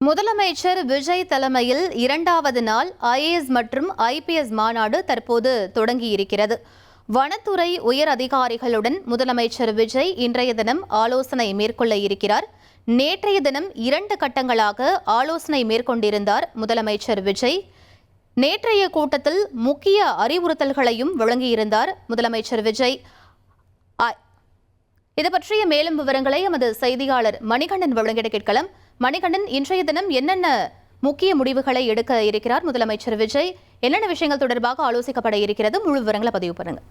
முதலமைச்சர் விஜய் தலைமையில் இரண்டாவது நாள் ஐஏஎஸ் மற்றும் ஐபிஎஸ் மாநாடு தற்போது தொடங்கியிருக்கிறது. வனத்துறை உயர் அதிகாரிகளுடன் முதலமைச்சர் விஜய் இன்றைய தினம் ஆலோசனை மேற்கொள்ள இருக்கிறார். நேற்றைய தினம் 2 கட்டங்களாக ஆலோசனை மேற்கொண்டிருந்தார் முதலமைச்சர் விஜய். நேற்றைய கூட்டத்தில் முக்கிய அறிவுறுத்தல்களையும் வழங்கியிருந்தார் முதலமைச்சர் விஜய். இது பற்றிய மேலும் விவரங்களை எமது செய்தியாளர் மணிகண்டன் வழங்கிட கேட்கலாம். மணிகண்டன், இன்றைய தினம் என்னென்ன முக்கிய முடிவுகளை எடுக்க இருக்கிறார் முதலமைச்சர் விஜய்? என்னென்ன விஷயங்கள் தொடர்பாக ஆலோசிக்கப்பட இருக்கிறது? முழு விவரங்களை பதிவு பண்ணுங்க.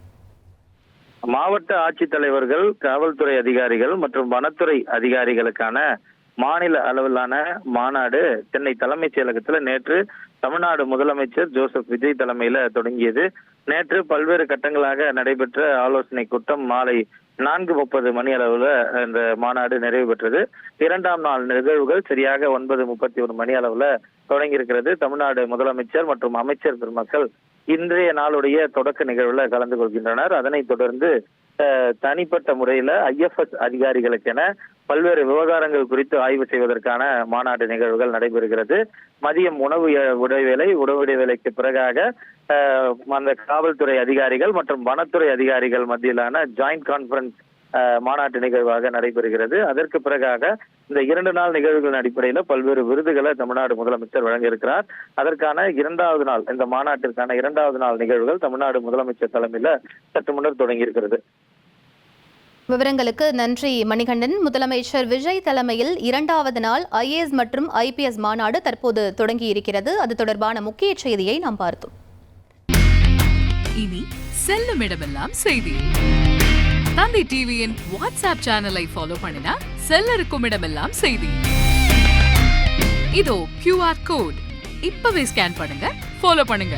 மாவட்ட ஆட்சித்தலைவர்கள், காவல்துறை அதிகாரிகள் மற்றும் வனத்துறை அதிகாரிகளுக்கான மாநில அளவிலான மாநாடு சென்னை தலைமைச் செயலகத்தில் நேற்று தமிழ்நாடு முதலமைச்சர் ஜோசப் விஜய் தலைமையில தொடங்கியது. நேற்று பல்வேறு கட்டங்களாக நடைபெற்ற ஆலோசனை கூட்டம் மாலை 4:30 மணி அளவுல இந்த மாநாடு நிறைவு பெற்றது. 2ஆம் நாள் நிகழ்வுகள் சரியாக 9:31 மணி அளவுல தொடங்கியிருக்கிறது. தமிழ்நாடு முதலமைச்சர் மற்றும் அமைச்சர் பெருமக்கள் இன்றைய நாளுடைய தொடக்க நிகழ்வுல கலந்து கொள்கின்றனர். அதனைத் தொடர்ந்து தனிப்பட்ட முறையில ஐஎஃப்எஸ் அதிகாரிகளுக்கென பல்வேறு விவகாரங்கள் குறித்து ஆய்வு செய்வதற்கான மாநாடு நிகழ்வுகள் நடைபெறுகிறது. மதியம் உணவு இடைவேளைக்கு பிறகாக அந்த காவல்துறை அதிகாரிகள் மற்றும் வனத்துறை அதிகாரிகள் மத்தியிலான ஜாயிண்ட் கான்பரன்ஸ் மாநாட்டு நிகழ்வாக நடைபெறுகிறது. அதற்கு பிறகாக இந்த 2 நாள் நிகழ்வுகளின் அடிப்படையில் பல்வேறு விருதுகளை தமிழ்நாடு முதலமைச்சர் வழங்கியிருக்கிறார். அதற்கான 2வது நாள், இந்த மாநாட்டிற்கான 2வது நாள் நிகழ்வுகள் தமிழ்நாடு முதலமைச்சர் தலைமையில சற்று முன்னர் தொடங்கியிருக்கிறது. விவரங்களுக்கு நன்றி மணிகண்டன். முதலமைச்சர் விஜய் தலைமையில் 2வது நாள் ஐஏஎஸ் மற்றும் ஐபிஎஸ் மாநாடு தற்போது தொடங்கியிருக்கிறது. அது தொடர்பான முக்கிய செய்தியை நாம் பார்த்தோம். இனி செல்லும் இடமெல்லாம் செய்தி. தந்தி டிவியின் வாட்ஸ்அப் சேனலை ஃபாலோ பண்ணினா செல்ல இருக்கும் இடமெல்லாம் செய்தி. இதோ QR கோட், இப்பவே ஸ்கேன் பண்ணுங்க, ஃபாலோ பண்ணுங்க.